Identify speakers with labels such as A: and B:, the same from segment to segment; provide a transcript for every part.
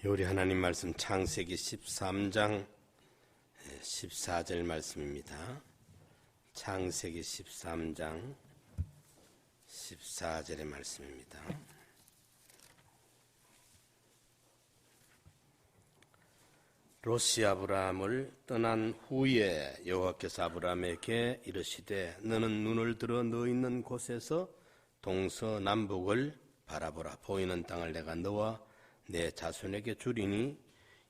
A: 우리 하나님 말씀 창세기 13장 14절 말씀입니다. 창세기 13장 14절의 말씀입니다. 롯이 아브라함을 떠난 후에 여호와께서 아브라함에게 이르시되 너는 눈을 들어 너 있는 곳에서 동서남북을 바라보라. 보이는 땅을 내가 너와 내 자손에게 주리니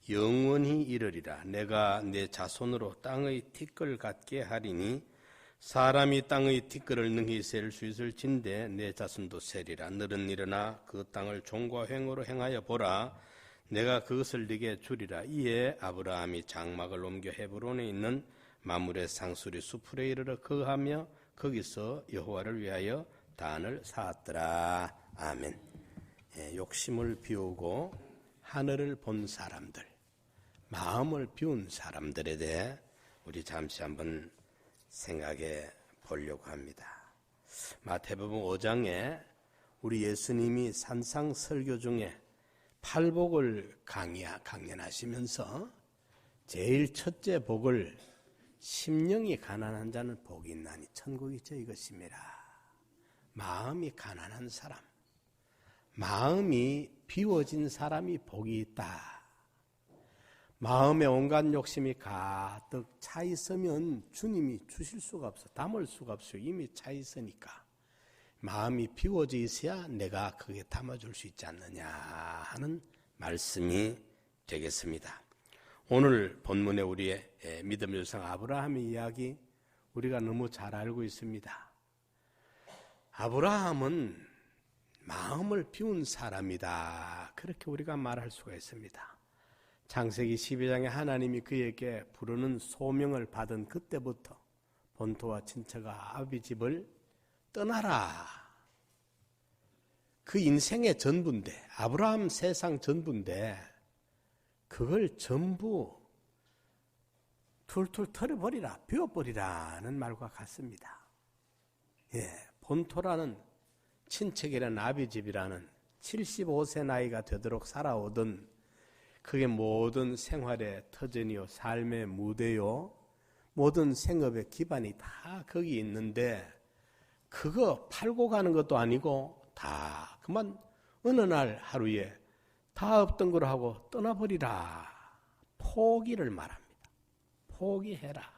A: 영원히 이르리라. 내가 내 자손으로 땅의 티끌 같게 하리니 사람이 땅의 티끌을 능히 셀 수 있을진데 내 자손도 세리라. 너는 일어나 그 땅을 종과 횡으로 행하여 보라. 내가 그것을 네게 주리라. 이에 아브라함이 장막을 옮겨 헤브론에 있는 마므레 상수리 수풀에 이르러 거하며 거기서 여호와를 위하여 단을 쌓았더라. 아멘. 욕심을 비우고 하늘을 본 사람들, 마음을 비운 사람들에 대해 우리 잠시 한번 생각해 보려고 합니다. 마태복음 5장에 우리 예수님이 산상 설교 중에 팔복을 강연하시면서 제일 첫째 복을 심령이 가난한 자는 복이 있나니 천국이 저희 것임이라. 마음이 가난한 사람, 마음이 비워진 사람이 복이 있다. 마음에 온갖 욕심이 가득 차 있으면 주님이 주실 수가 없어. 담을 수가 없어요. 이미 차 있으니까. 마음이 비워져 있어야 내가 그게 담아줄 수 있지 않느냐 하는 말씀이 되겠습니다. 오늘 본문에 우리의 믿음의 조상 아브라함의 이야기 우리가 너무 잘 알고 있습니다. 아브라함은 마음을 비운 사람이다. 그렇게 우리가 말할 수가 있습니다. 창세기 12장에 하나님이 그에게 부르는 소명을 받은 그때부터 본토와 친척과 아비 집을 떠나라. 그 인생의 전부인데, 아브라함 세상 전부인데 그걸 전부 툴툴 털어버리라, 비워버리라는 말과 같습니다. 본토라는 친척이라는 아비집이라는 75세 나이가 되도록 살아오던 그게 모든 생활의 터전이요, 삶의 무대요, 모든 생업의 기반이 다 거기 있는데 그거 팔고 가는 것도 아니고 다 그만 어느 날 하루에 다 없던 걸 하고 떠나버리라. 포기를 말합니다. 포기해라.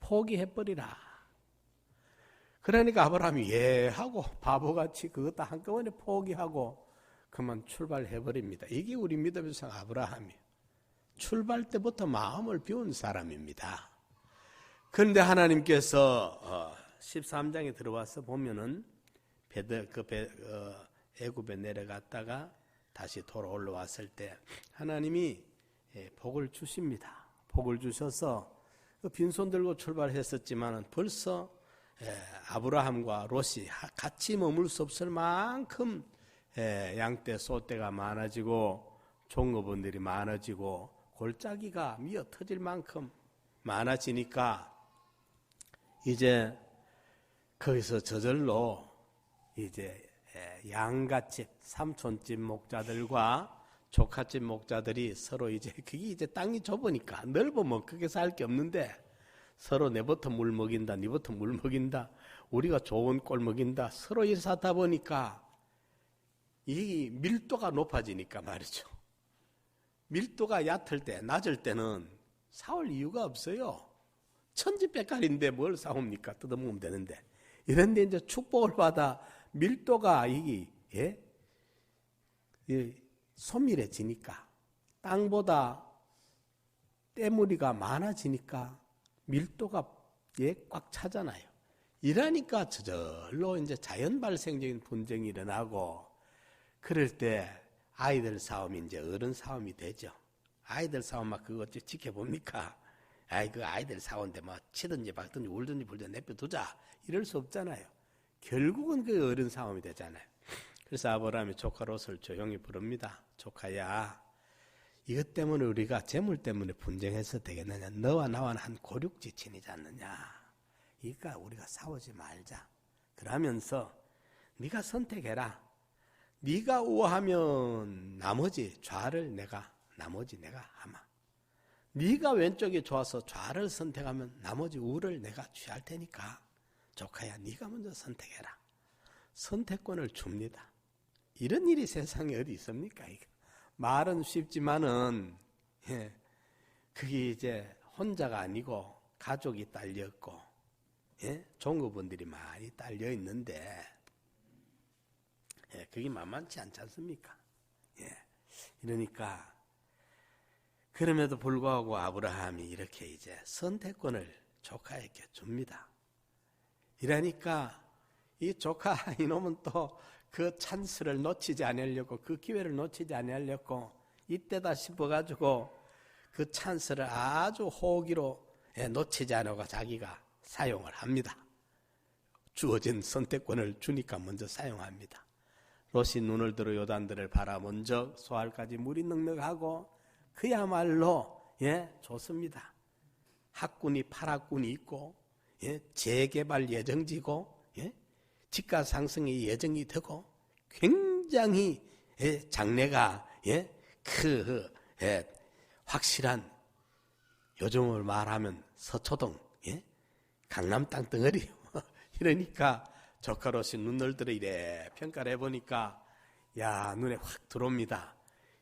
A: 포기해버리라. 그러니까 아브라함이 하고 바보같이 그것도 한꺼번에 포기하고 그만 출발해버립니다. 이게 우리 믿음의 조상 아브라함이에요. 출발 때부터 마음을 비운 사람입니다. 그런데 하나님께서 13장에 들어와서 보면은 애굽에 내려갔다가 다시 돌아 올라왔을 때 하나님이 복을 주십니다. 복을 주셔서 빈손 들고 출발했었지만 벌써 아브라함과 롯이 같이 머물 수 없을 만큼 양떼 소떼가 많아지고 종업원들이 많아지고 골짜기가 미어 터질 만큼 많아지니까 이제 거기서 저절로 이제 양갓집 삼촌집 목자들과 조카집 목자들이 서로 이제 그게 이제 땅이 좁으니까 넓으면 크게 살 게 없는데 서로 내부터 물 먹인다, 니부터 물 먹인다, 우리가 좋은 꼴 먹인다, 서로 일사하다 보니까 이 밀도가 높아지니까 말이죠. 밀도가 얕을 때, 낮을 때는 싸울 이유가 없어요. 천지백갈인데 뭘 싸웁니까? 뜯어먹으면 되는데. 이런데 이제 축복을 받아 밀도가 소밀해지니까, 땅보다 때무리가 많아지니까 밀도가 꽉 차잖아요. 이러니까 저절로 이제 자연 발생적인 분쟁이 일어나고 그럴 때 아이들 싸움이 이제 어른 싸움이 되죠. 아이들 싸움 막 그거 어찌 지켜봅니까? 그 아이들 싸우는데 막 치든지 박든지 울든지 불든지 내버려두자 이럴 수 없잖아요. 결국은 그 어른 싸움이 되잖아요. 그래서 아브라함이 조카 롯을 조용히 부릅니다. 조카야, 이것 때문에 우리가 재물 때문에 분쟁해서 되겠느냐? 너와 나와는 한 고륙지친이지 않느냐? 그러니까 우리가 싸우지 말자. 그러면서 네가 선택해라. 네가 우하면 나머지 좌를 내가 하마. 네가 왼쪽이 좋아서 좌를 선택하면 나머지 우를 내가 취할 테니까 조카야 네가 먼저 선택해라. 선택권을 줍니다. 이런 일이 세상에 어디 있습니까? 말은 쉽지만은 그게 이제 혼자가 아니고 가족이 딸렸고 종업원들이 많이 딸려 있는데 그게 만만치 않지 않습니까? 이러니까 그럼에도 불구하고 아브라함이 이렇게 이제 선택권을 조카에게 줍니다. 이러니까 이 조카 이놈은 또 그 찬스를 놓치지 않으려고 그 기회를 놓치지 않으려고 이때다 싶어가지고 그 찬스를 아주 호기로 놓치지 않고 자기가 사용을 합니다. 주어진 선택권을 주니까 먼저 사용합니다. 롯이 눈을 들어 요단들을 바라본즉 소알까지 물이 넉넉하고 그야말로 좋습니다. 학군이 8학군이 있고 재개발 예정지고 집가 상승이 예정이 되고 굉장히 장래가 확실한 요즘을 말하면 서초동 강남 땅덩어리 이러니까 조카 롯이 눈을 들어 이래 평가를 해보니까 야 눈에 확 들어옵니다.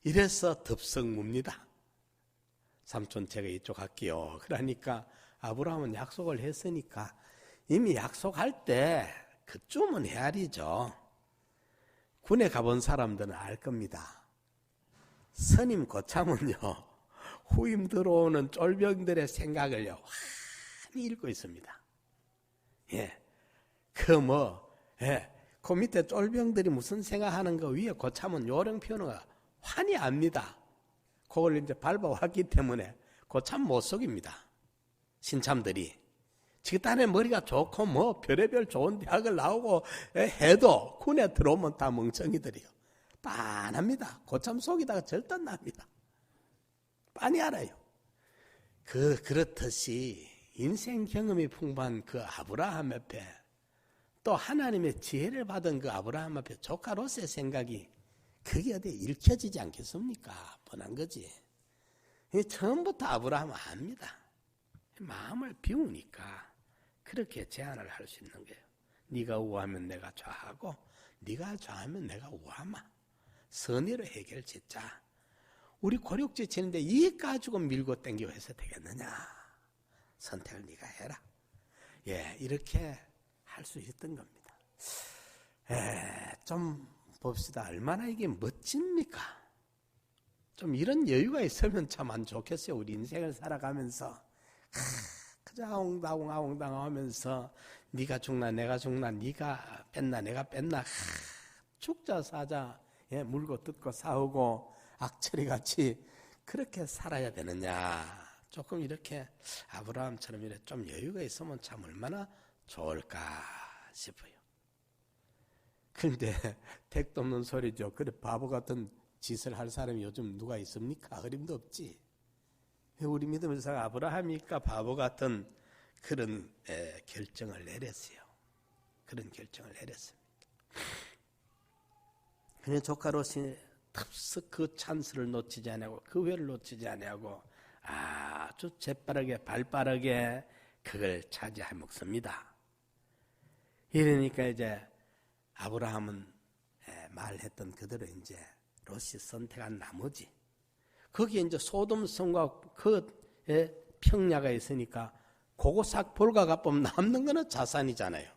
A: 이래서 덥석무입니다. 삼촌 제가 이쪽 할게요. 그러니까 아브라함은 약속을 했으니까 이미 약속할 때 그쯤은 헤아리죠. 군에 가본 사람들은 알 겁니다. 선임 고참은요 후임 들어오는 쫄병들의 생각을요 환히 읽고 있습니다. 그 밑에 쫄병들이 무슨 생각하는 거 위에 고참은 요령 피우는 거 환히 압니다. 그걸 이제 밟아왔기 때문에 고참 못 속입니다. 신참들이. 지그딴에 머리가 좋고 별의별 좋은 대학을 나오고 해도 군에 들어오면 다 멍청이들이요. 빤합니다. 고참 속이다가 절단납니다. 빤히 알아요. 그렇듯이 인생 경험이 풍부한 그 아브라함 앞에 또 하나님의 지혜를 받은 그 아브라함 앞에 조카 롯의 생각이 그게 어디 읽혀지지 않겠습니까? 뻔한 거지. 처음부터 아브라함은 압니다. 마음을 비우니까 그렇게 제안을 할 수 있는 거예요. 네가 우하면 내가 좌하고 네가 좌하면 내가 우하마. 선의로 해결 짓자. 우리 고륙지 치는데 이 가지고 밀고 땡기고 해서 되겠느냐. 선택을 네가 해라. 이렇게 할 수 있던 겁니다. 좀 봅시다. 얼마나 이게 멋집니까? 좀 이런 여유가 있으면 참 안 좋겠어요. 우리 인생을 살아가면서 그저 아웅다웅 하면서 네가 죽나 내가 죽나 네가 뺐나 내가 뺐나 죽자 사자 물고 뜯고 싸우고 악처리같이 그렇게 살아야 되느냐. 조금 이렇게 아브라함처럼 이렇게 좀 여유가 있으면 참 얼마나 좋을까 싶어요. 그런데 택도 없는 소리죠. 그래 바보 같은 짓을 할 사람이 요즘 누가 있습니까? 어림도 없지. 우리 믿음의 사 아브라함이니까 바보 같은 그런 결정을 내렸어요. 그런 결정을 내렸습니다. 그냥 조카 롯이 탑석 그 찬스를 놓치지 않고 그 회를 놓치지 않고 아주 재빠르게 발빠르게 그걸 차지해 먹습니다. 이러니까 이제 아브라함은 말했던 그대로 이제 롯이 선택한 나머지 거기에 이제 소돔성과 그 평야가 있으니까 고고삭 볼가가 보면 남는 거는 자산이잖아요.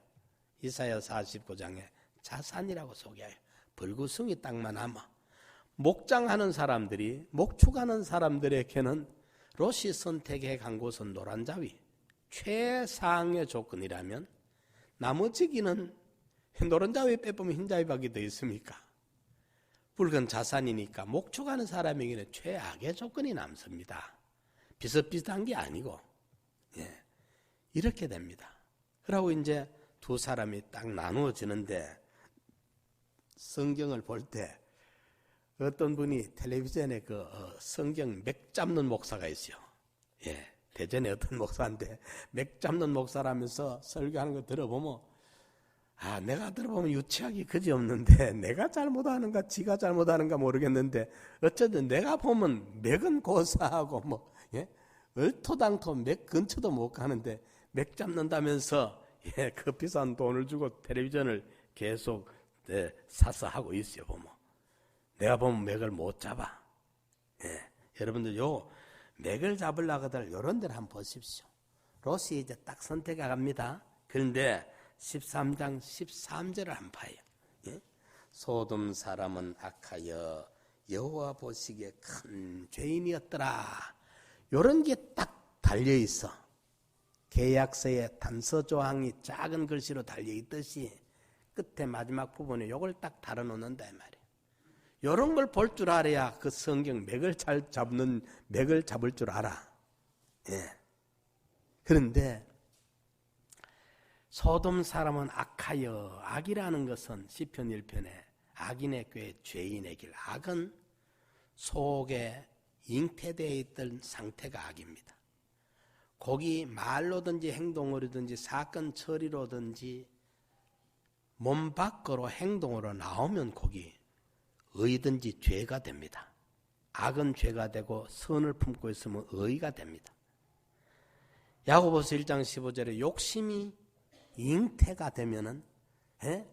A: 이사야 49장에 자산이라고 소개해요. 벌구숭이 땅만 남아. 목장하는 사람들이 목축하는 사람들에게는 롯이 선택해 간 곳은 노란자위 최상의 조건이라면 나머지기는 노란자위 빼보면 흰자위밖에 더 있습니까? 붉은 자산이니까 목축하는 사람에게는 최악의 조건이 남습니다. 비슷비슷한 게 아니고 이렇게 됩니다. 그러고 이제 두 사람이 딱 나누어지는데 성경을 볼 때 어떤 분이 텔레비전에 그 성경 맥 잡는 목사가 있어요. 대전에 어떤 목사인데 맥 잡는 목사라면서 설교하는 거 들어보면 내가 들어보면 유치하기 그지없는데 내가 잘못하는가 지가 잘못하는가 모르겠는데 어쨌든 내가 보면 맥은 고사하고 얼토당토 맥 근처도 못 가는데 맥 잡는다면서 그 비싼 돈을 주고 텔레비전을 계속 사서 하고 있어요. 보면 내가 보면 맥을 못 잡아. 여러분들 요 맥을 잡으려고 하들 요런 데를 한번 보십시오. 롯이 이제 딱 선택해 갑니다. 그런데 13장 13절을 한번 봐요. 소돔 사람은 악하여 여호와 보시기에 큰 죄인이었더라. 요런 게 딱 달려 있어. 계약서에 단서 조항이 작은 글씨로 달려 있듯이 끝에 마지막 부분에 요걸 딱 달아놓는다 이 말이에요. 요런 걸 볼 줄 알아야 그 성경 맥을 잡을 줄 알아. 그런데 소돔 사람은 악하여, 악이라는 것은 시편 1편에 악인의 꾀 죄인의 길, 악은 속에 잉태되어 있던 상태가 악입니다. 거기 말로든지 행동으로든지 사건 처리로든지 몸 밖으로 행동으로 나오면 거기 의든지 죄가 됩니다. 악은 죄가 되고 선을 품고 있으면 의가 됩니다. 야고보서 1장 15절에 욕심이 잉태가 되면은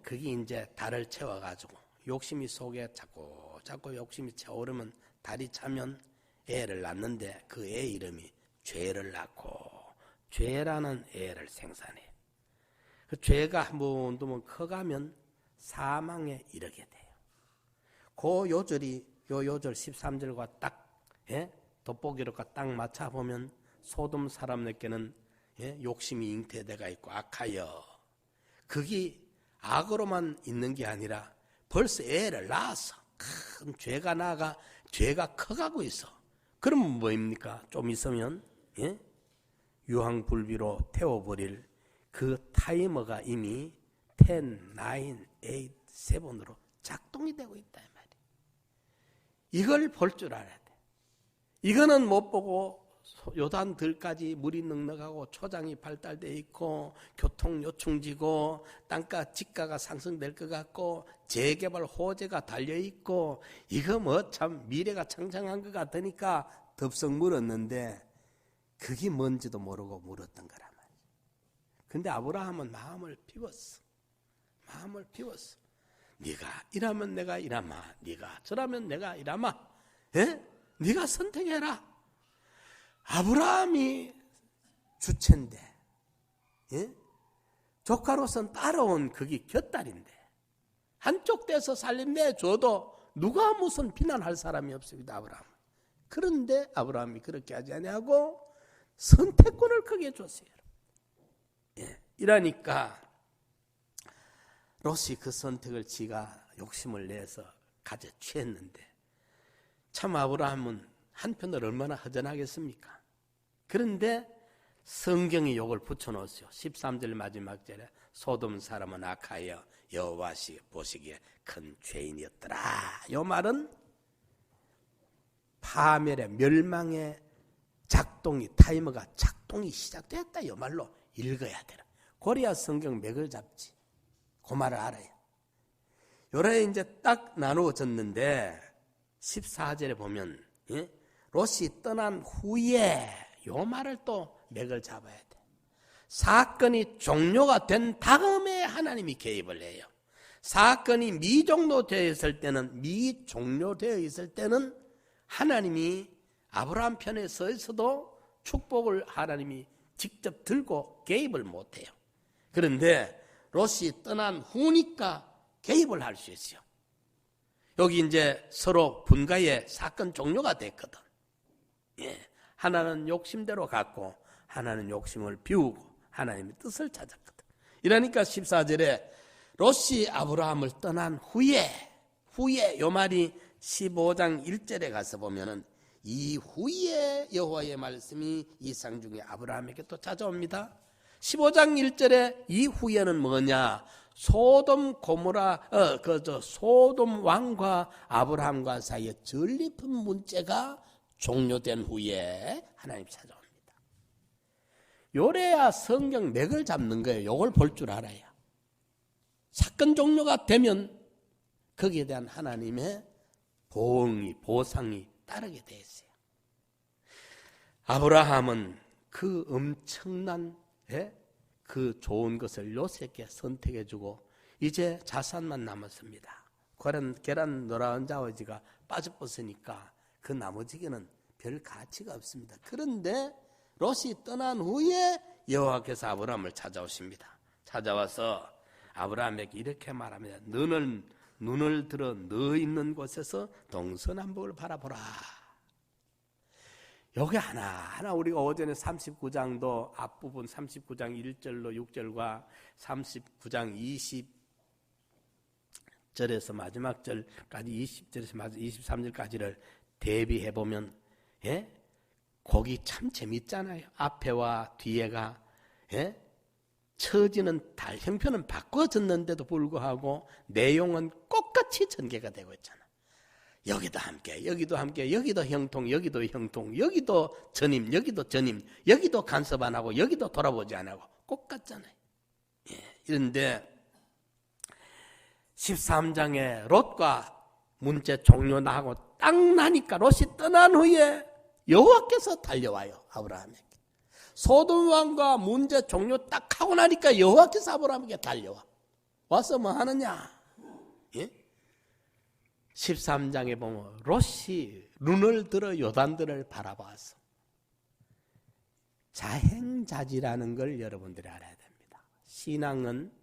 A: 그게 이제 달을 채워가지고 욕심이 속에 자꾸 욕심이 차오르면 달이 차면 애를 낳는데 그 애 이름이 죄를 낳고 죄라는 애를 생산해. 그 죄가 한번 커가면 사망에 이르게 돼요. 그 요절이 요 요절 13절과 딱 돋보기로가 딱 맞춰 보면 소돔 사람에게는 욕심이 잉태되가 있고 악하여 그게 악으로만 있는 게 아니라 벌써 애를 낳아서 큰 죄가 나가 죄가 커가고 있어. 그러면 뭐입니까? 좀 있으면 유황불비로 태워버릴 그 타이머가 이미 10, 9, 8, 7으로 작동이 되고 있다 이 말이에요. 이걸 볼 줄 알아야 돼. 이거는 못 보고 요단들까지 물이 넉넉하고 초장이 발달되어 있고 교통 요충지고 땅가 집가가 상승될 것 같고 재개발 호재가 달려있고 이거 뭐 참 미래가 창창한 것 같으니까 덥석 물었는데 그게 뭔지도 모르고 물었던 거란 말이에요. 근데 아브라함은 마음을 비웠어. 네가 이라면 내가 이라마, 네가 저라면 내가 이라마. 네가 선택해라. 아브라함이 주체인데 조카로선 따라온 그게 곁다리인데 한쪽 떼서 살림 내줘도 누가 무슨 비난할 사람이 없습니다. 아브라함. 그런데 아브라함이 그렇게 하지 아니하고 선택권을 크게 줬어요. 이러니까 롯이 그 선택을 지가 욕심을 내서 가져 취했는데 참 아브라함은 한편으로 얼마나 허전하겠습니까? 그런데 성경이 요걸 붙여놓았어요. 13절 마지막 절에 소돔 사람은 악하여 여호와 보시기에 큰 죄인이었더라. 요 말은 파멸의 멸망의 타이머가 작동이 시작됐다. 이 말로 읽어야 되나. 그래야 성경 맥을 잡지. 그 말을 알아요. 요래 이제 딱 나누어졌는데 14절에 보면 롯이 떠난 후에 요 말을 또 맥을 잡아야 돼. 사건이 종료가 된 다음에 하나님이 개입을 해요. 사건이 미종료되어 있을 때는 하나님이 아브라함 편에 서 있어도 축복을 하나님이 직접 들고 개입을 못해요. 그런데 롯이 떠난 후니까 개입을 할 수 있어요. 여기 이제 서로 분가의 사건 종료가 됐거든. 하나는 욕심대로 갔고 하나는 욕심을 비우고 하나님의 뜻을 찾았거든. 이러니까 14절에 롯이 아브라함을 떠난 후에 요 말이 15장 1절에 가서 보면은 이후에 여호와의 말씀이 이상 중에 아브라함에게 또 찾아옵니다. 15장 1절에 이후에는 뭐냐? 소돔 왕과 아브라함과 사이에 전리품 문제가 종료된 후에 하나님 찾아옵니다. 요래야 성경 맥을 잡는 거예요. 요걸 볼 줄 알아야. 사건 종료가 되면 거기에 대한 하나님의 보상이 따르게 돼 있어요. 아브라함은 그 엄청난 그 좋은 것을 롯에게 선택해주고 이제 자산만 남았습니다. 계란 노란 자워지가 빠져버리니까 그 나머지게는 별 가치가 없습니다. 그런데 롯이 떠난 후에 여호와께서 아브라함을 찾아오십니다. 찾아와서 아브라함에게 이렇게 말합니다. 너는 눈을 들어 너 있는 곳에서 동서남북을 바라보라. 여기 하나하나 우리가 오전에 39장도 앞부분 39장 1절로 6절과 39장 20절에서 마지막 절까지 20절에서 23절까지를 대비해보면 거기 참 재밌잖아요. 앞에와 뒤에가 처지는 형편은 바꿔졌는데도 불구하고 내용은 똑같이 전개가 되고 있잖아. 여기도 함께, 여기도 함께, 여기도 형통, 여기도 형통, 여기도 전임, 여기도 전임, 여기도 간섭 안 하고, 여기도 돌아보지 안 하고, 똑같잖아요. 그런데 13장에 롯과 문제 종료 나고 딱 나니까 롯이 떠난 후에 여호와께서 달려와요. 아브라함에게. 소돔 왕과 문제 종료 딱 하고 나니까 여호와께서 아브라함에게 달려와. 와서 뭐 하느냐? 13장에 보면 롯이 눈을 들어 요단들을 바라봐서 자행자지라는 걸 여러분들이 알아야 됩니다. 신앙은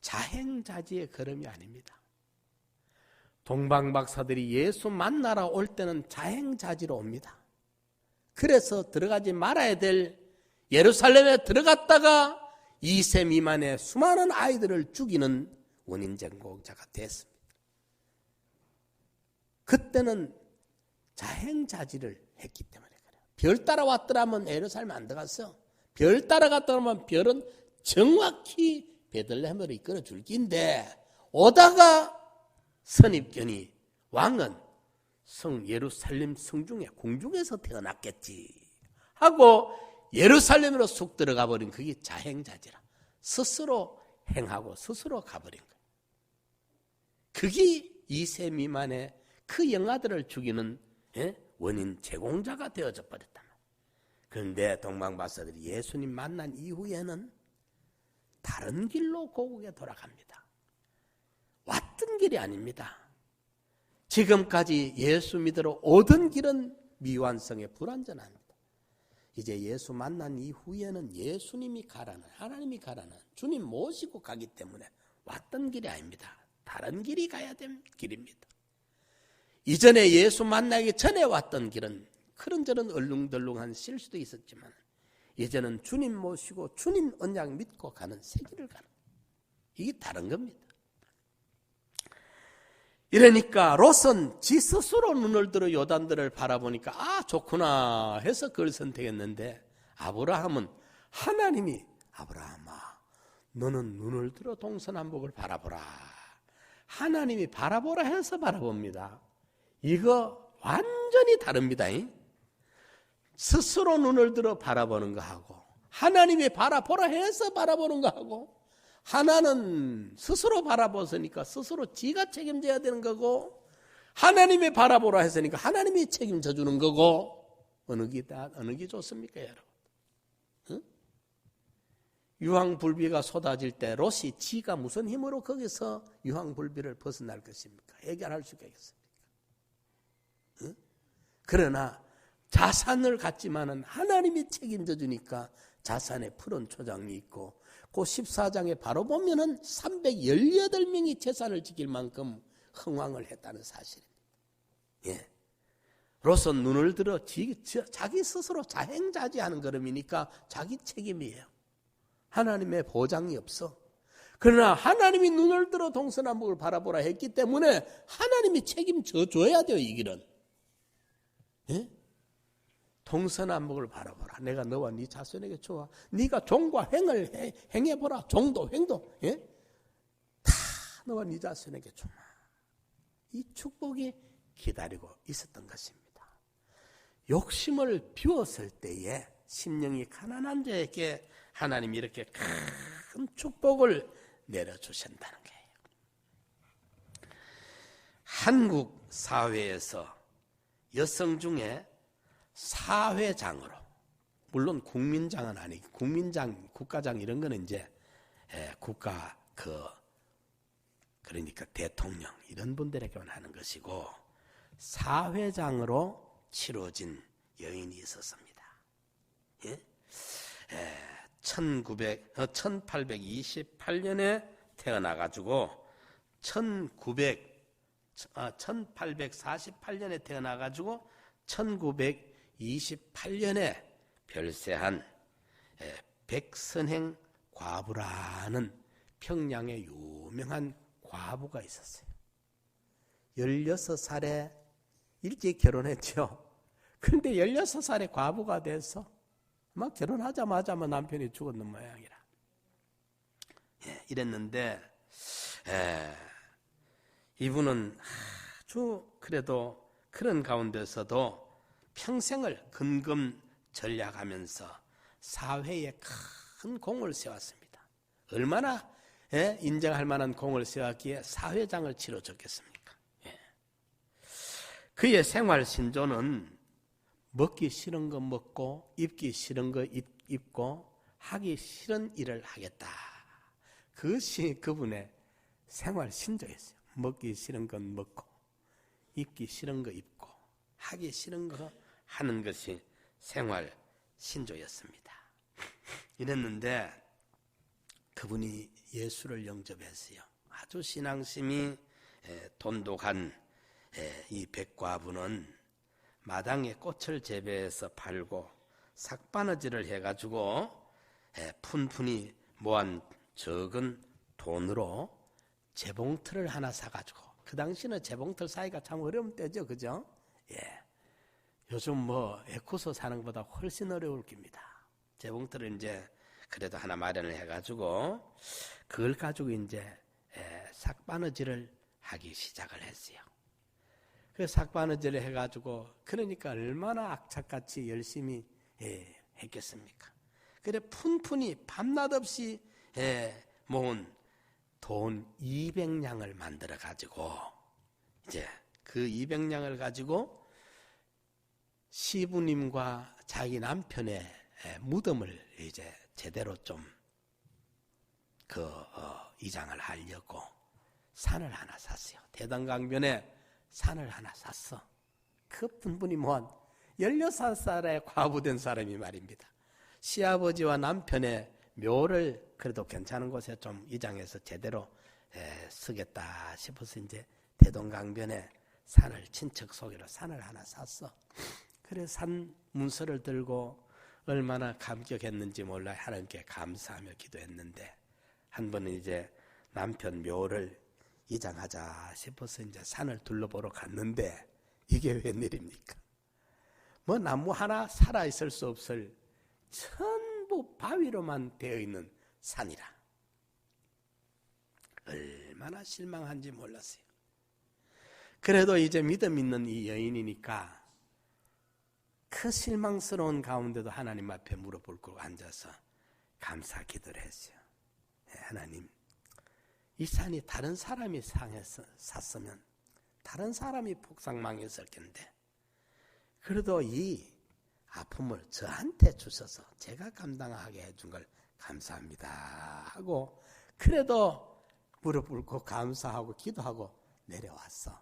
A: 자행자지의 걸음이 아닙니다. 동방박사들이 예수 만나러 올 때는 자행자지로 옵니다. 그래서 들어가지 말아야 될 예루살렘에 들어갔다가 2세 미만의 수많은 아이들을 죽이는 원인 제공자가 됐습니다. 그때는 자행자지를 했기 때문에 그래요. 별 따라왔더라면 예루살렘 안 들어갔어. 별 따라갔더라면 별은 정확히 베들레헴으로 이끌어 줄 긴데 오다가 선입견이 왕은 예루살렘 성중에 궁중에서 태어났겠지 하고 예루살렘으로 쑥 들어가 버린 그게 자행자지라. 스스로 행하고 스스로 가버린 거예요. 그게 2세 미만의 그 영아들을 죽이는 원인 제공자가 되어져 버렸다. 그런데 동방박사들이 예수님 만난 이후에는 다른 길로 고국에 돌아갑니다. 왔던 길이 아닙니다. 지금까지 예수 믿으러 오던 길은 미완성에 불완전합니다. 이제 예수 만난 이후에는 예수님이 가라는, 하나님이 가라는, 주님 모시고 가기 때문에 왔던 길이 아닙니다. 다른 길이 가야 될 길입니다. 이전에 예수 만나기 전에 왔던 길은 그런저런 얼렁덜렁한 실수도 있었지만 이제는 주님 모시고 주님 언약 믿고 가는 새 길을 가는, 이게 다른 겁니다. 이러니까 롯은 지 스스로 눈을 들어 요단들을 바라보니까 아 좋구나 해서 그걸 선택했는데 아브라함은 하나님이 아브라함아 너는 눈을 들어 동서남북을 바라보라. 하나님이 바라보라 해서 바라봅니다. 이거 완전히 다릅니다. 스스로 눈을 들어 바라보는 거하고 하나님이 바라보라 해서 바라보는 거하고 하나는 스스로 바라보니까 스스로 지가 책임져야 되는 거고 하나님이 바라보라 했으니까 하나님이 책임져 주는 거고 어느 게 좋습니까 여러분? 응? 유황불비가 쏟아질 때 롯이 지가 무슨 힘으로 거기서 유황불비를 벗어날 것입니까? 해결할 수가 있습니까? 응? 그러나 자산을 갖지만은 하나님이 책임져 주니까 자산에 푸른 초장이 있고 그 14장에 바로 보면은 318명이 재산을 지킬 만큼 흥왕을 했다는 사실입니다. 예. 롯은 눈을 들어 자기 스스로 자행자지하는 걸음이니까 자기 책임이에요. 하나님의 보장이 없어. 그러나 하나님이 눈을 들어 동서남북을 바라보라 했기 때문에 하나님이 책임져 줘야 돼요, 이 길은. 예? 동서남북을 바라보라. 내가 너와 네 자손에게 주어 네가 종과 행을 행해보라. 종도 행도 다 너와 네 자손에게 주마. 이 축복이 기다리고 있었던 것입니다. 욕심을 비웠을 때에 심령이 가난한 자에게 하나님이 이렇게 큰 축복을 내려주신다는 거예요. 한국 사회에서 여성 중에 사회장으로, 물론 국민장은 아니고 국민장, 국가장 이런 거는 이제 국가 그러니까 대통령 이런 분들에게만 하는 것이고, 사회장으로 치러진 여인이 있었습니다. 예? 1828년에 태어나가지고 1848년에 태어나가지고 1928년에 별세한 백선행 과부라는 평양의 유명한 과부가 있었어요. 16살에 일찍 결혼했죠. 그런데 16살에 과부가 돼서 막 결혼하자마자 남편이 죽었는 모양이라. 이랬는데 이분은 아주 그래도 그런 가운데서도 평생을 근검 전략하면서 사회에 큰 공을 세웠습니다. 얼마나 인정할 만한 공을 세웠기에 사회장을 치러줬겠습니까? 그의 생활 신조는 먹기 싫은 거 먹고 입기 싫은 거 입고 하기 싫은 일을 하겠다. 그것이 그분의 생활 신조였어요. 먹기 싫은 건 먹고 입기 싫은 거 입고 하기 싫은 거 하는 것이 생활 신조였습니다. 이랬는데 그분이 예수를 영접했어요. 아주 신앙심이 돈독한 이 백과부는 마당에 꽃을 재배해서 팔고 삭바느질을 해가지고 푼푼이 모은 적은 돈으로 재봉틀을 하나 사가지고, 그 당시는 재봉틀 사기가 참 어려운 때죠, 그죠? 요즘 에쿠소 사는 것보다 훨씬 어려울 겁니다. 재봉틀을 이제 그래도 하나 마련을 해가지고 그걸 가지고 이제 삭바느질을 하기 시작을 했어요. 그 삭바느질을 해가지고 그러니까 얼마나 악착같이 열심히 했겠습니까? 그래 푼푼이 밤낮 없이 모은 돈 200냥을 만들어 가지고 이제 그 200냥을 가지고 시부님과 자기 남편의 무덤을 이제 제대로 좀 이장을 하려고 산을 하나 샀어요. 대동강변에 산을 하나 샀어. 그 분분이 모은 16살에 과부된 사람이 말입니다. 시아버지와 남편의 묘를 그래도 괜찮은 곳에 좀 이장해서 제대로 쓰겠다 싶어서 이제 대동강변에 산을 친척 소개로 산을 하나 샀어. 그래 산 문서를 들고 얼마나 감격했는지 몰라 하나님께 감사하며 기도했는데 한 번은 이제 남편 묘를 이장하자 싶어서 이제 산을 둘러보러 갔는데 이게 웬일입니까? 나무 하나 살아있을 수 없을 전부 바위로만 되어 있는 산이라. 얼마나 실망한지 몰랐어요. 그래도 이제 믿음 있는 이 여인이니까 그 실망스러운 가운데도 하나님 앞에 무릎 꿇고 앉아서 감사 기도를 했어요. 하나님, 이 산이 다른 사람이 샀으면 다른 사람이 폭삭망했을 텐데 그래도 이 아픔을 저한테 주셔서 제가 감당하게 해준 걸 감사합니다 하고 그래도 무릎 꿇고 감사하고 기도하고 내려왔어.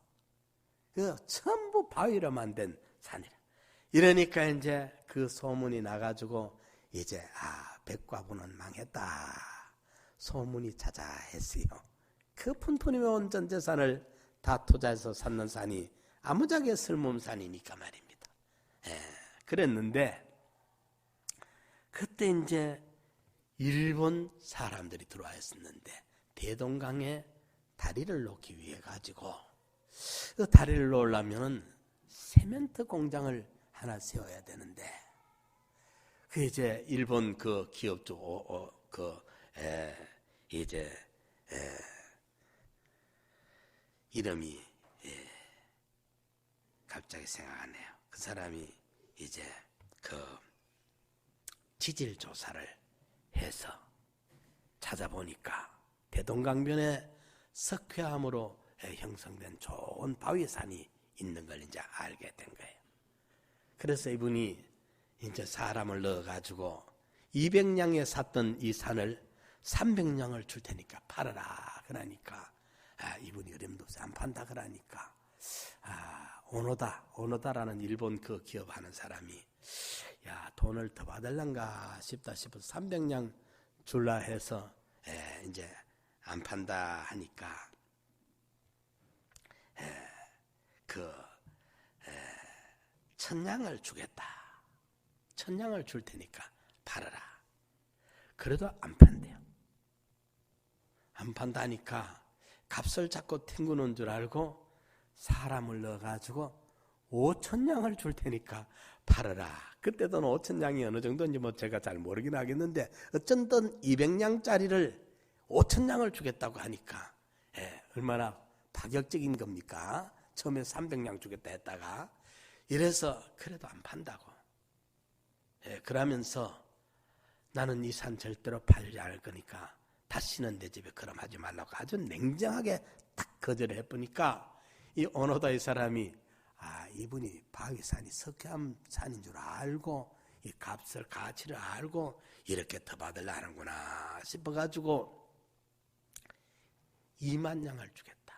A: 그 전부 바위로 만든 산이라. 이러니까 이제 그 소문이 나가지고 이제 백과부는 망했다 소문이 자자했어요. 그 푼푼이 모은 전 재산을 다 투자해서 샀는 산이 아무짝에 쓸모없는 산이니까 말입니다. 그랬는데 그때 이제 일본 사람들이 들어와 있었는데 대동강에 다리를 놓기 위해 가지고 그 다리를 놓으려면 세멘트 공장을 하나 세워야 되는데 그 이제 일본 그 기업주 이제 이름이 갑자기 생각하네요. 그 사람이 이제 그 지질 조사를 해서 찾아보니까 대동강변에 석회암으로 형성된 좋은 바위산이 있는 걸 이제 알게 된 거예요. 그래서 이분이 이제 사람을 넣어가지고 200냥에 샀던 이 산을 300냥을 줄 테니까 팔아라. 그러니까 이분이 어림도 없이 안 판다 그러니까 오노다라는 일본 그 기업하는 사람이 야 돈을 더 받을란가 싶다 싶어서 300냥 줄라 해서 이제 안 판다 하니까 그 1000냥을 주겠다. 1000냥을 줄 테니까 팔아라. 그래도 안 판대요. 안 판다니까 값을 잡고 튕구는 줄 알고 사람을 넣어가지고 5,000냥을 줄 테니까 팔아라. 그때 돈 5,000냥이 어느 정도인지 뭐 제가 잘 모르긴 하겠는데 어쩐든 200냥짜리를 5,000냥을 주겠다고 하니까 얼마나 파격적인 겁니까? 처음에 300냥 주겠다 했다가 이래서 그래도 안 판다고. 그러면서 나는 이 산 절대로 팔지 않을 거니까 다시는 내 집에 그럼 하지 말라고 아주 냉정하게 딱 거절을 해보니까 이 오노다의 사람이 이분이 바위산이 석회암 산인 줄 알고 이 값을 가치를 알고 이렇게 더 받으려는구나 싶어가지고 2만냥을 주겠다.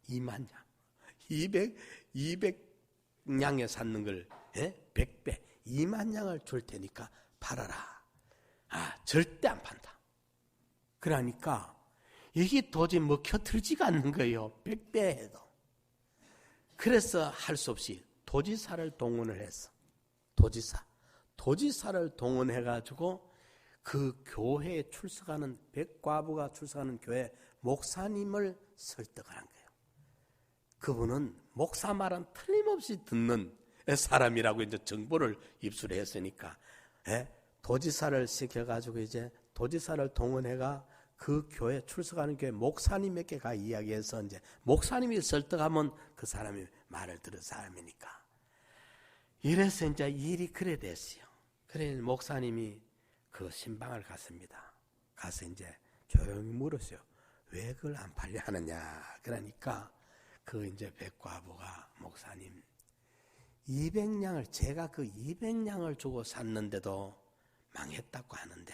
A: 2만냥. 200냥에 샀는 걸 100배 2만냥을 줄 테니까 팔아라. 절대 안 판다. 그러니까 이게 도저히 먹혀들지가 않는 거예요. 100배 해도. 그래서 할 수 없이 도지사를 동원을 했어. 도지사를 동원해가지고 그 교회에 출석하는 백과부가 출석하는 교회 목사님을 설득을 한 거예요. 그분은 목사 말은 틀림없이 듣는 사람이라고 이제 정보를 입수를 했으니까 도지사를 시켜가지고 이제 도지사를 동원해가 그 교회 출석하는 교회 목사님에게 가 이야기해서 이제 목사님이 설득하면 그 사람이 말을 들은 사람이니까 이래서 이제 일이 그래 됐어요. 그래 목사님이 그 신방을 갔습니다. 가서 이제 조용히 물었어요. 왜 그걸 안 팔려 하느냐. 그러니까 그 이제 백과부가 목사님 200냥을 제가 그 200냥을 주고 샀는데도 망했다고 하는데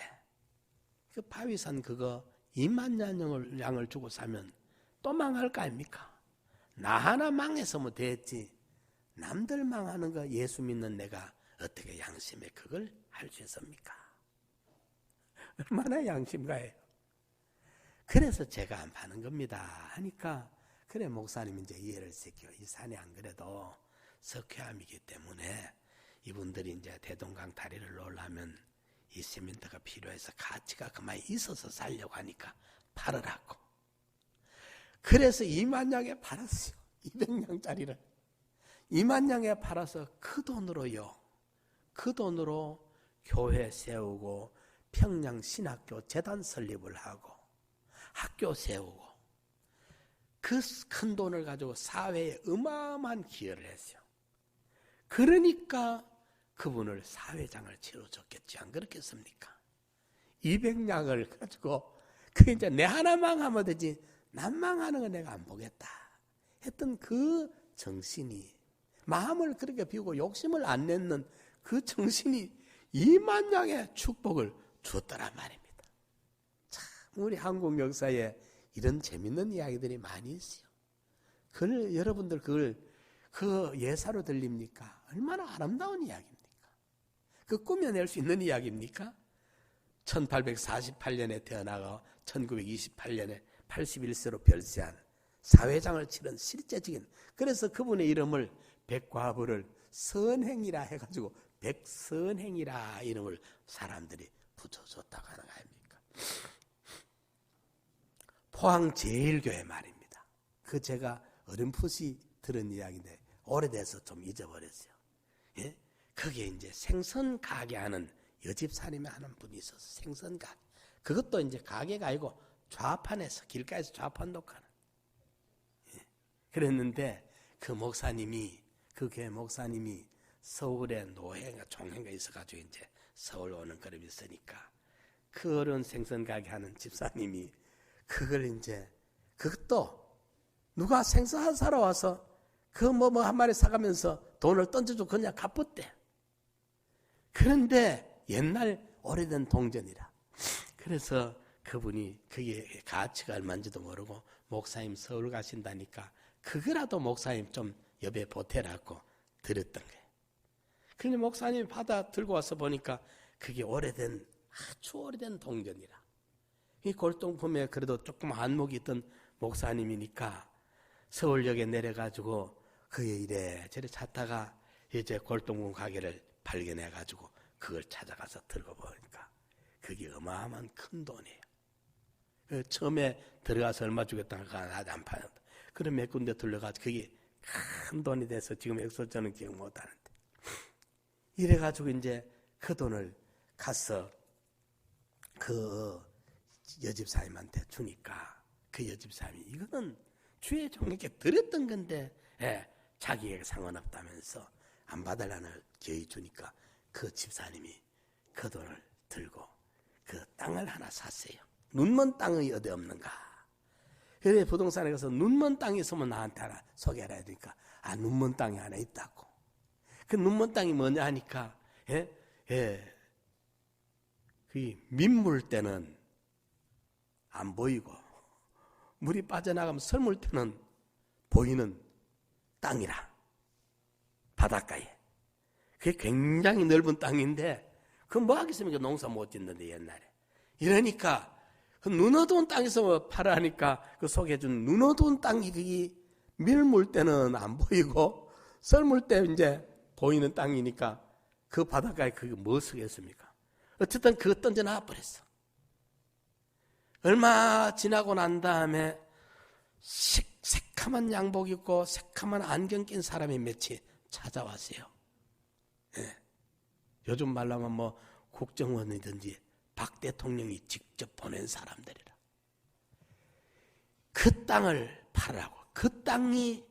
A: 그 바위산 그거 2만냥을 주고 사면 또 망할 거 아닙니까? 나 하나 망했으면 됐지. 남들 망하는 거 예수 믿는 내가 어떻게 양심에 그걸 할 수 있습니까? 얼마나 양심가해요. 그래서 제가 안 파는 겁니다 하니까 그래 목사님 이제 이해를 시켜. 이 산에 안 그래도 석회암이기 때문에 이분들이 이제 대동강 다리를 놓으려면 이 시멘트가 필요해서 가치가 그만 있어서 살려고 하니까 팔으라고. 그래서 2만냥에 팔았어요. 200냥짜리를 2만냥에 팔아서 그 돈으로요. 그 돈으로 교회 세우고 평양 신학교 재단 설립을 하고 학교 세우고 그 큰 돈을 가지고 사회에 어마어마한 기여를 했어요. 그러니까 그분을 사회장을 치러줬겠지 안 그렇겠습니까? 200냥을 가지고 그 이제 내 하나 망하면 되지 남 망하는 거 내가 안 보겠다 했던 그 정신이 마음을 그렇게 비우고 욕심을 안 냈는 그 정신이 2만냥의 축복을 줬더란 말입니다. 참 우리 한국 역사에 이런 재밌는 이야기들이 많이 있어요. 그걸 여러분들 그걸 그 예사로 들립니까? 얼마나 아름다운 이야기입니까? 그 꾸며낼 수 있는 이야기입니까? 1848년에 태어나고 1928년에 81세로 별세한 사회장을 치른 실제적인 그래서 그분의 이름을 백과부를 선행이라 해가지고 백선행이라 이름을 사람들이 붙여줬다고 하는 거 아닙니까? 포항 제일교회 말입니다. 그 제가 어렴풋이 들은 이야기인데 오래돼서 좀 잊어버렸어요. 예? 거기에 이제 생선 가게 하는 여집사님이 하는 분이 있어서 생선 가게. 그것도 이제 가게가 아니고 좌판에서 길가에서 좌판 독하는. 예. 그랬는데 그 목사님이 그 교회 목사님이 서울에 노회가 총회가 있어가지고 이제 서울 오는 그룹이 있으니까 그 어려운 생선 가게 하는 집사님이 그걸 이제 그것도 누가 생선 사러 와서 그 뭐 한 마리 사가면서 돈을 던져주고 그냥 갚았대. 그런데 옛날 오래된 동전이라. 그래서 그분이 그게 가치가 얼마인지도 모르고 목사님 서울 가신다니까 그거라도 목사님 좀 옆에 보태라고 드렸던 거예요. 그런데 목사님이 받아 들고 와서 보니까 그게 오래된 아주 오래된 동전이라. 이 골동품에 그래도 조금 안목이 있던 목사님이니까 서울역에 내려가지고 그게 이래저래 찾다가 이제 골동품 가게를 발견해가지고 그걸 찾아가서 들고 보니까 그게 어마어마한 큰 돈이에요. 처음에 들어가서 얼마 주겠다가 아직 안 파는데 그럼 몇 군데 들러가지고 그게 큰 돈이 돼서 지금 액수 저는 기억 못하는데 이래가지고 이제 그 돈을 가서 그 여집사님한테 주니까 그 여집사님이 이거는 주의 종에게 드렸던 건데 자기에게 상관없다면서 안 받으려는 저희 주니까 그 집사님이 그 돈을 들고 그 땅을 하나 샀어요. 눈먼 땅이 어디 없는가. 그래 부동산에 가서 눈먼 땅이 있으면 나한테 하나 소개해라 하니까 눈먼 땅이 하나 있다고. 그 눈먼 땅이 뭐냐 하니까 그 민물 때는 안 보이고 물이 빠져나가면 설물 때는 보이는 땅이라. 바닷가에. 그게 굉장히 넓은 땅인데 그 뭐 하겠습니까? 농사 못 짓는데 옛날에. 이러니까 그 눈 어두운 땅에서 팔아하니까 그 소개해준 눈 어두운 땅이 그게 밀물 때는 안 보이고 썰물 때 이제 보이는 땅이니까 그 바닷가에 그게 뭐 쓰겠습니까? 어쨌든 그거 던져놔 버렸어. 얼마 지나고 난 다음에 새카만 양복 입고 새카만 안경 낀 사람이 몇이 찾아왔어요. 네. 요즘 말로 하면 뭐 국정원이든지 박 대통령이 직접 보낸 사람들이라. 그 땅을 팔으라고. 그 땅이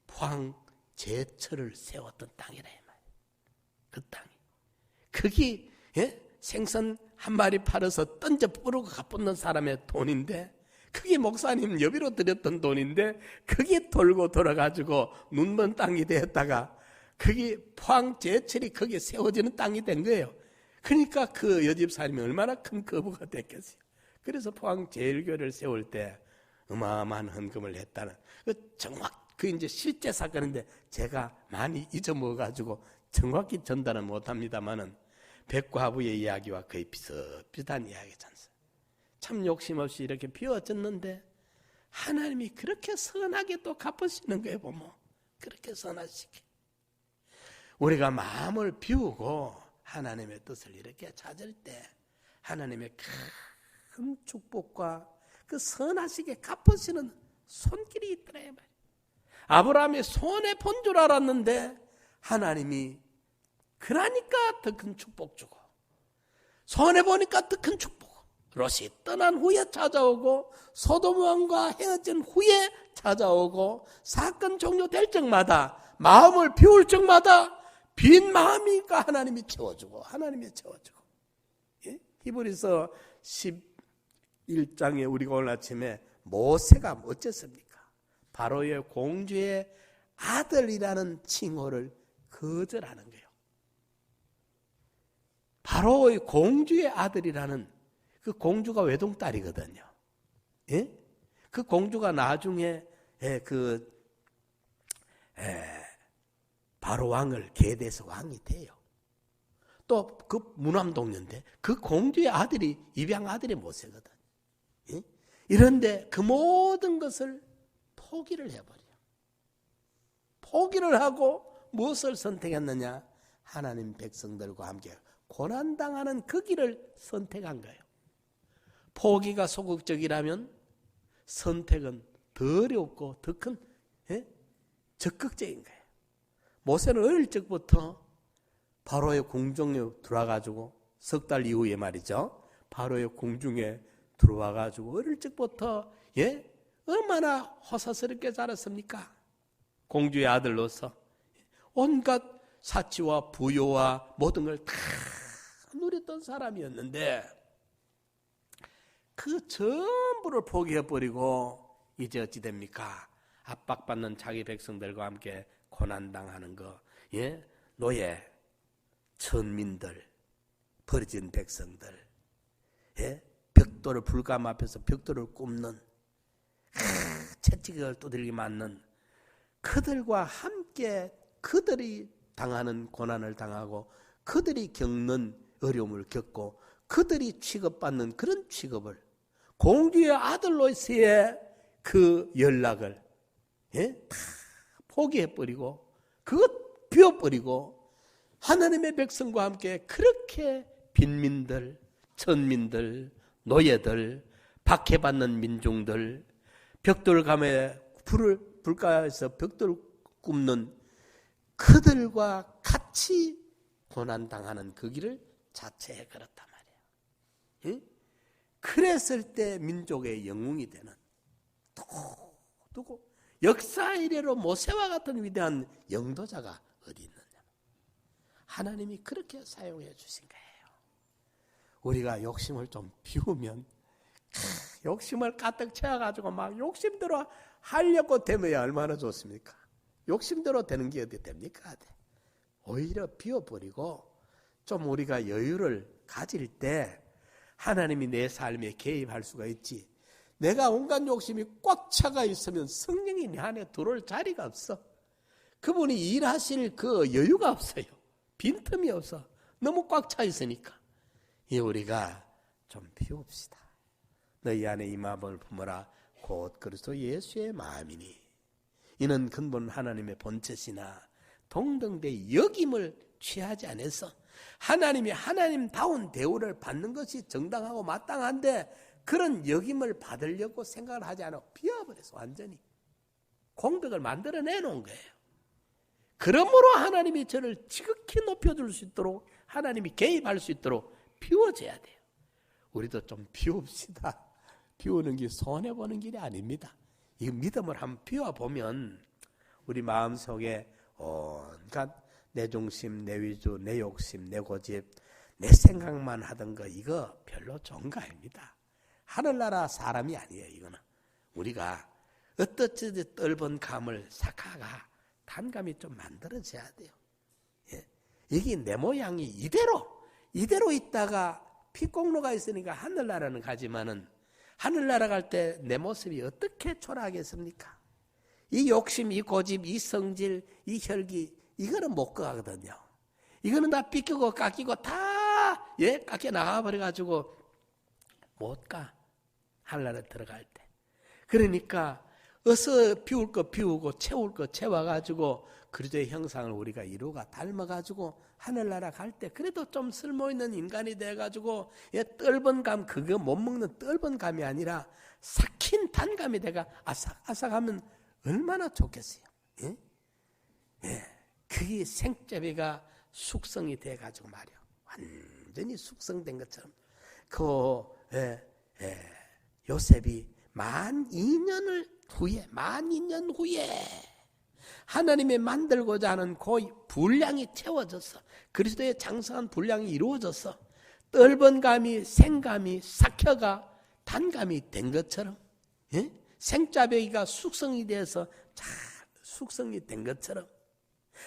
A: 포항 제철을 세웠던 땅이라 이 말이에요. 그 땅이. 그게 생선 한 마리 팔아서 던져 뿌리고 갚는 사람의 돈인데 그게 목사님 여비로 드렸던 돈인데 그게 돌고 돌아가지고 눈먼 땅이 되었다가 그게 포항 제철이 거기에 세워지는 땅이 된 거예요. 그러니까 그 여집사님이 얼마나 큰 거부가 됐겠어요. 그래서 포항 제일교회를 세울 때 어마어마한 헌금을 했다는 그 이제 실제 사건인데 제가 많이 잊어먹어가지고 정확히 전달은 못합니다만은 백과부의 이야기와 거의 비슷비슷한 이야기잖아요. 참 욕심 없이 이렇게 비워졌는데 하나님이 그렇게 선하게 또 갚으시는 거예요. 보면 그렇게 선하시게 우리가 마음을 비우고 하나님의 뜻을 이렇게 찾을 때 하나님의 큰 축복과 그 선하시게 갚으시는 손길이 있더라. 아브라함이 손해 본 줄 알았는데 하나님이 그러니까 더 큰 축복 주고 손해 보니까 더 큰 축복. 롯이 떠난 후에 찾아오고 소돔 왕과 헤어진 후에 찾아오고 사건 종료될 적마다 마음을 비울 적마다 빈 마음이니까 하나님이 채워주고 하나님이 채워주고. 히브리서 11장에 우리가 오늘 아침에 모세가 어쨌습니까? 바로의 공주의 아들이라는 칭호를 거절하는 거예요. 바로의 공주의 아들이라는 그 공주가 외동딸이거든요. 그 공주가 나중에 바로 왕을 계대해서 왕이 돼요. 또 그 무남동녀인데 그 공주의 아들이 입양 아들이 모세거든. 이런데 그 모든 것을 포기를 해버려요. 포기를 하고 무엇을 선택했느냐? 하나님 백성들과 함께 고난당하는 그 길을 선택한 거예요. 포기가 소극적이라면 선택은 더 어렵고 더 큰 적극적인 거예요. 모세는 어릴 적부터 바로의 궁중에 들어와가지고 석 달 이후에 말이죠. 바로의 궁중에 들어와가지고 어릴 적부터 얼마나 호사스럽게 자랐습니까? 공주의 아들로서 온갖 사치와 부요와 모든 걸 다 누렸던 사람이었는데 그 전부를 포기해버리고 이제 어찌 됩니까? 압박받는 자기 백성들과 함께 고난당하는 거, 예? 노예, 천민들, 버려진 백성들, 예? 벽돌을 불감 앞에서 벽돌을 굽는 채찍을 두들기 맞는 그들과 함께 그들이 당하는 고난을 당하고 그들이 겪는 어려움을 겪고 그들이 취급받는 그런 취급을 공주의 아들로서의 그 연락을 다 포기해버리고 그것 비워버리고 하나님의 백성과 함께 그렇게 빈민들, 천민들, 노예들, 박해받는 민중들, 벽돌감에 불가에서 벽돌 굽는 그들과 같이 고난당하는 그 길을 자체에 걸었단 말이에요. 그랬을 때 민족의 영웅이 되는 두고 역사 이래로 모세와 같은 위대한 영도자가 어디 있느냐. 하나님이 그렇게 사용해 주신 거예요. 우리가 욕심을 좀 비우면 욕심을 가득 채워가지고 막 욕심대로 하려고 되면 얼마나 좋습니까? 욕심대로 되는 게 어디 됩니까? 오히려 비워버리고 좀 우리가 여유를 가질 때 하나님이 내 삶에 개입할 수가 있지. 내가 온갖 욕심이 꽉 차가 있으면 성령이 내 안에 들어올 자리가 없어. 그분이 일하실 그 여유가 없어요. 빈틈이 없어. 너무 꽉 차 있으니까. 우리가 좀 비웁시다. 너희 안에 이 마음을 품어라. 곧 그리스도 예수의 마음이니. 이는 근본 하나님의 본체시나 동등되이 여김을 취하지 않아서 하나님이 하나님다운 대우를 받는 것이 정당하고 마땅한데 그런 여김을 받으려고 생각을 하지 않아 비워버려서 완전히 공덕을 만들어내 놓은 거예요. 그러므로 하나님이 저를 지극히 높여줄 수 있도록 하나님이 개입할 수 있도록 비워져야 돼요. 우리도 좀 비웁시다. 비우는 게 손해보는 길이 아닙니다. 이 믿음을 한번 비워보면 우리 마음속에 온갖 내 중심, 내 위주, 내 욕심, 내 고집, 내 생각만 하던 거 이거 별로 좋은 거 아닙니다. 하늘나라 사람이 아니에요. 이거는 우리가 어떻게든 떫은 감을 삭화가 단감이 좀 만들어져야 돼요. 이게 내 모양이 이대로 있다가 피공로가 있으니까 하늘나라는 가지만은 하늘나라 갈 때 내 모습이 어떻게 초라하겠습니까? 이 욕심, 이 고집, 이 성질, 이 혈기 이거는 못 가거든요. 이거는 다 삐끼고 깎이고 다 깎여 나가버려가지고 못 가. 하늘나라 들어갈 때. 그러니까 어서 비울 거 비우고 채울 거 채워가지고 그리스도의 형상을 우리가 이루가 닮아가지고 하늘나라 갈 때 그래도 좀 쓸모있는 인간이 돼가지고 떫은 감 그거 못 먹는 떫은 감이 아니라 삭힌 단감이 돼가 아삭아삭하면 얼마나 좋겠어요. 그게 생자비가 숙성이 돼가지고 말이야 완전히 숙성된 것처럼 요셉이 만 2년 후에 하나님이 만들고자 하는 그 분량이 채워졌어. 그리스도의 장성한 분량이 이루어졌어. 떫은 감이 생감이 삭혀가 단감이 된 것처럼 생짜배기가 숙성이 돼서 잘 숙성이 된 것처럼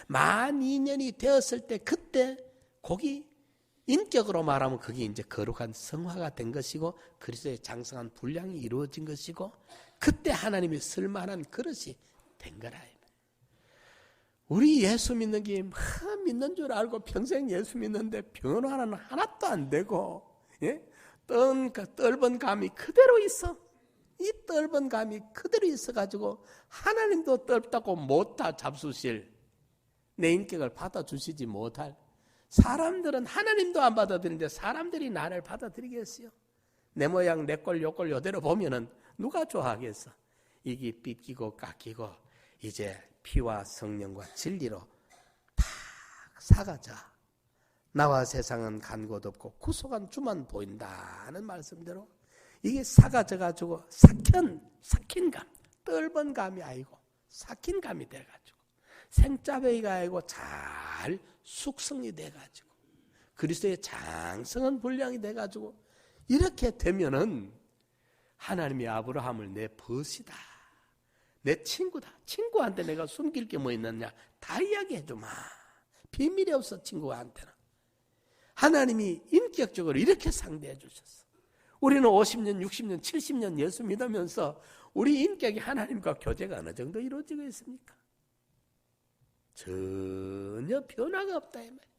A: 만 2년이 되었을 때 그때 거기 인격으로 말하면 그게 이제 거룩한 성화가 된 것이고 그리스도의 장성한 분량이 이루어진 것이고 그때 하나님이 쓸만한 그릇이 된 거라. 우리 예수 믿는 게 믿는 줄 알고 평생 예수 믿는데 변화는 하나도 안 되고 떫은 감이 그대로 있어. 이 떫은 감이 그대로 있어가지고 하나님도 떫다고 못할 잡수실 내 인격을 받아주시지 못할 사람들은 하나님도 안 받아들이는데 사람들이 나를 받아들이겠어요? 내 모양 내 꼴 요 꼴 요대로 보면은 누가 좋아하겠어? 이게 삐끼고 깎이고 이제 피와 성령과 진리로 탁 사가자. 나와 세상은 간 곳 없고 구속한 주만 보인다는 말씀대로 이게 사가져가지고 삭힌 감, 떫은 감이 아니고 삭힌 감이 돼가지고 생짜배기가 아니고 잘 숙성이 돼가지고 그리스도의 장성한 분량이 돼가지고 이렇게 되면은 하나님이 아브라함을 내 벗이다, 내 친구다, 친구한테 내가 숨길 게 뭐 있느냐 다 이야기해 주마. 비밀이 없어. 친구한테는 하나님이 인격적으로 이렇게 상대해 주셨어. 우리는 50년 60년 70년 예수 믿으면서 우리 인격이 하나님과 교제가 어느 정도 이루어지고 있습니까? 전혀 변화가 없다 이 말이에요.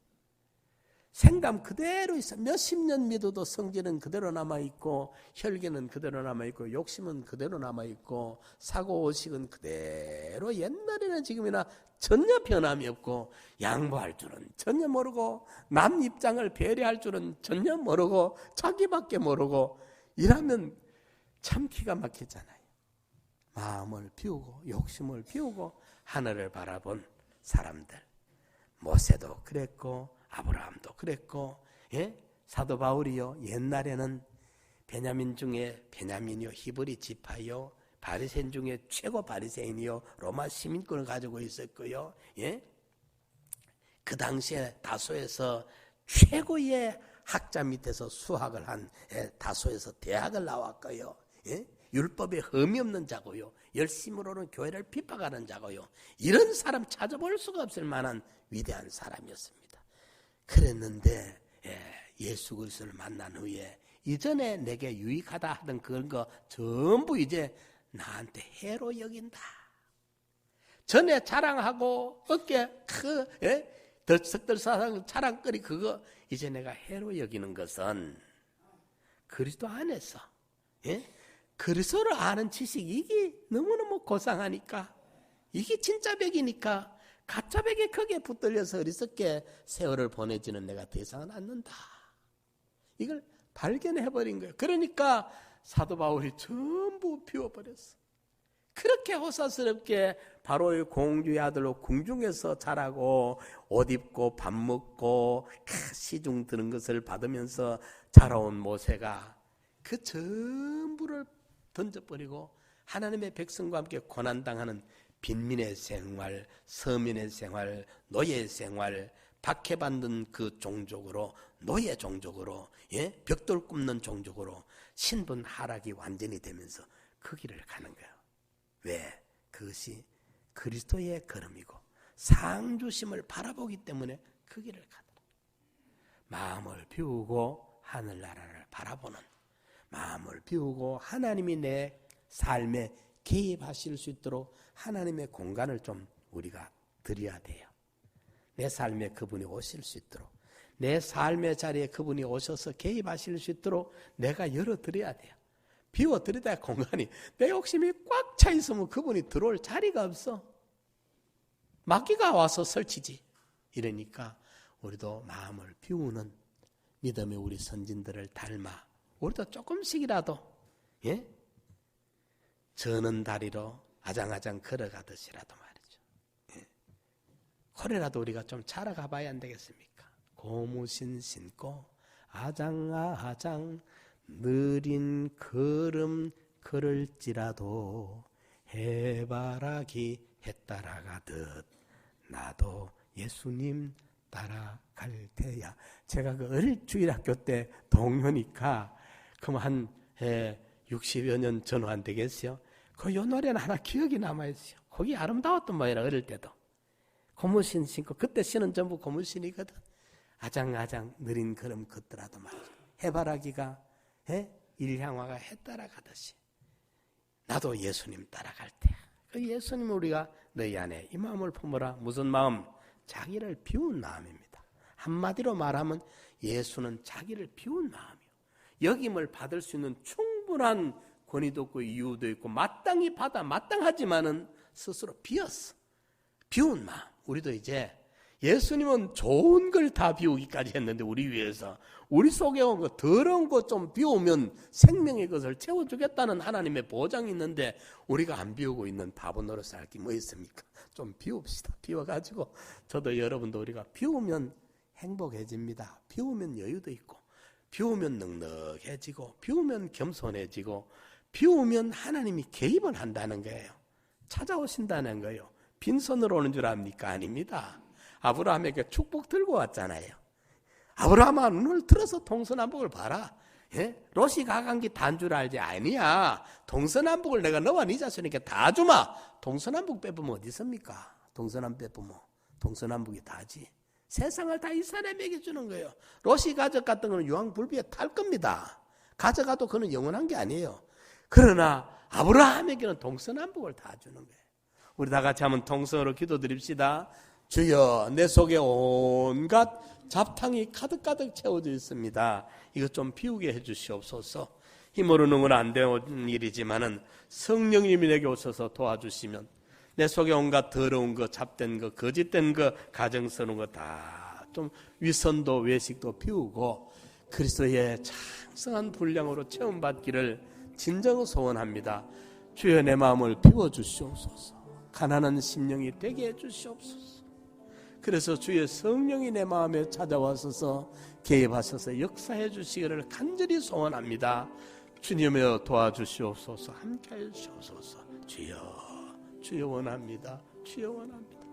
A: 생감 그대로 있어. 몇십 년 믿어도 성질은 그대로 남아있고, 혈기는 그대로 남아있고, 욕심은 그대로 남아있고, 사고오식은 그대로 옛날이나 지금이나 전혀 변함이 없고, 양보할 줄은 전혀 모르고, 남 입장을 배려할 줄은 전혀 모르고, 자기밖에 모르고 이러면 참 기가 막히잖아요. 마음을 비우고 욕심을 비우고 하늘을 바라본 사람들, 모세도 그랬고 아브라함도 그랬고, 예? 사도 바울이요, 옛날에는 베냐민 중에 베냐민이요, 히브리 지파요, 바리새인 중에 최고 바리새인이요, 로마 시민권을 가지고 있었고요, 예? 그 당시에 다소에서 최고의 학자 밑에서 수학을 한, 다소에서 대학을 나왔고요, 예? 율법에 흠이 없는 자고요, 열심으로는 교회를 핍박하는 자고요, 이런 사람 찾아볼 수가 없을 만한 위대한 사람이었습니다. 그랬는데 예수 그리스도를 만난 후에 이전에 내게 유익하다 하던 그런 거 전부 이제 나한테 해로 여긴다. 전에 자랑하고 어깨 덜썩덜썩 자랑거리 그거 이제 내가 해로 여기는 것은 그리스도 안에서, 그리스도를 아는 지식, 이게 너무너무 고상하니까, 이게 진짜 벽이니까 가짜 벽에 크게 붙들려서 어리석게 세월을 보내지는 내가 더 이상은 않는다. 이걸 발견해버린 거예요. 그러니까 사도 바울이 전부 비워버렸어. 그렇게 호사스럽게 바로의 공주의 아들로 궁중에서 자라고 옷 입고 밥 먹고 시중 드는 것을 받으면서 자라온 모세가 그 전부를 던져버리고 하나님의 백성과 함께 고난당하는 빈민의 생활, 서민의 생활, 노예 생활, 박해받는 그 종족으로, 노예 종족으로, 벽돌 굽는 종족으로 신분 하락이 완전히 되면서 그 길을 가는 거예요. 왜? 그것이 그리스도의 걸음이고 상주심을 바라보기 때문에 그 길을 가더라. 마음을 비우고 하늘나라를 바라보는, 마음을 비우고 하나님이 내 삶에 개입하실 수 있도록 하나님의 공간을 좀 우리가 드려야 돼요. 내 삶에 그분이 오실 수 있도록, 내 삶의 자리에 그분이 오셔서 개입하실 수 있도록 내가 열어드려야 돼요. 비워드리다 공간이, 내 욕심이 꽉 차 있으면 그분이 들어올 자리가 없어. 마귀가 와서 설치지. 이러니까 우리도 마음을 비우는 믿음의 우리 선진들을 닮아 우리도 조금씩이라도 저는 다리로 아장아장 걸어가듯이라도 말이죠. 그래라도 우리가 좀 자라가 봐야 안 되겠습니까? 고무신 신고 아장아장 느린 걸음 걸을지라도 해바라기 해 따라가듯 나도 예수님 따라갈 테야. 제가 그 어릴 주일학교 때 동료니까 그럼 한 60여 년 전후 안 되겠어요? 그 요 노래는 하나 기억이 남아있어요. 거기 아름다웠던 모양이라 어릴 때도. 고무신 신고, 그때 신은 전부 고무신이거든. 아장아장 느린 걸음 걷더라도 말이죠. 해바라기가 일향화가 해 따라가듯이 나도 예수님 따라갈 테야. 그 예수님 우리가 너희 안에 이 마음을 품어라. 무슨 마음? 자기를 비운 마음입니다. 한마디로 말하면 예수는 자기를 비운 마음이요. 여김을 받을 수 있는 충분한 권위도 있고 이유도 있고 마땅히 받아 마땅하지만은 스스로 비었어. 비운 마음. 우리도 이제 예수님은 좋은 걸 다 비우기까지 했는데 우리 위해서 우리 속에 온 거 더러운 거 좀 비우면 생명의 것을 채워주겠다는 하나님의 보장이 있는데 우리가 안 비우고 있는 바보 노릇을 할 게 뭐 있습니까? 좀 비웁시다. 비워가지고 저도 여러분도 우리가 비우면 행복해집니다. 비우면 여유도 있고 비우면 넉넉해지고 비우면 겸손해지고 비우면 하나님이 개입을 한다는 거예요. 찾아오신다는 거예요. 빈손으로 오는 줄 압니까? 아닙니다. 아브라함에게 축복 들고 왔잖아요. 아브라함아 눈을 들어서 동서남북을 봐라. 롯이 가간 게 단 줄 알지? 아니야. 동서남북을 내가 너와 네 자손에게 다 주마. 동서남북 빼보면 어디 있습니까? 동서남북 빼보면 동서남북이 다지. 세상을 다 이스라엘에게 주는 거예요. 롯이 가져갔던 거는 유황불비에 탈 겁니다. 가져가도 그는 영원한 게 아니에요. 그러나 아브라함에게는 동서남북을 다 주는 거예요. 우리 다 같이 한번 통성으로 기도드립시다. 주여, 내 속에 온갖 잡탕이 가득가득 채워져 있습니다. 이것 좀 비우게 해주시옵소서. 힘으로는 건 안 되는 일이지만은 성령님이 내게 오셔서 도와주시면 내 속에 온갖 더러운 거, 잡된 거, 거짓된 거, 가정스러운 거 다 좀 위선도 외식도 비우고 그리스도의 창성한 분량으로 체험받기를 진정 소원합니다. 주여, 내 마음을 비워주시옵소서. 가난한 심령이 되게 해주시옵소서. 그래서 주의 성령이 내 마음에 찾아와서 개입하셔서 역사해 주시기를 간절히 소원합니다. 주님여 도와주시옵소서. 함께해 주시옵소서. 주여, 주여 원합니다. 주여 원합니다.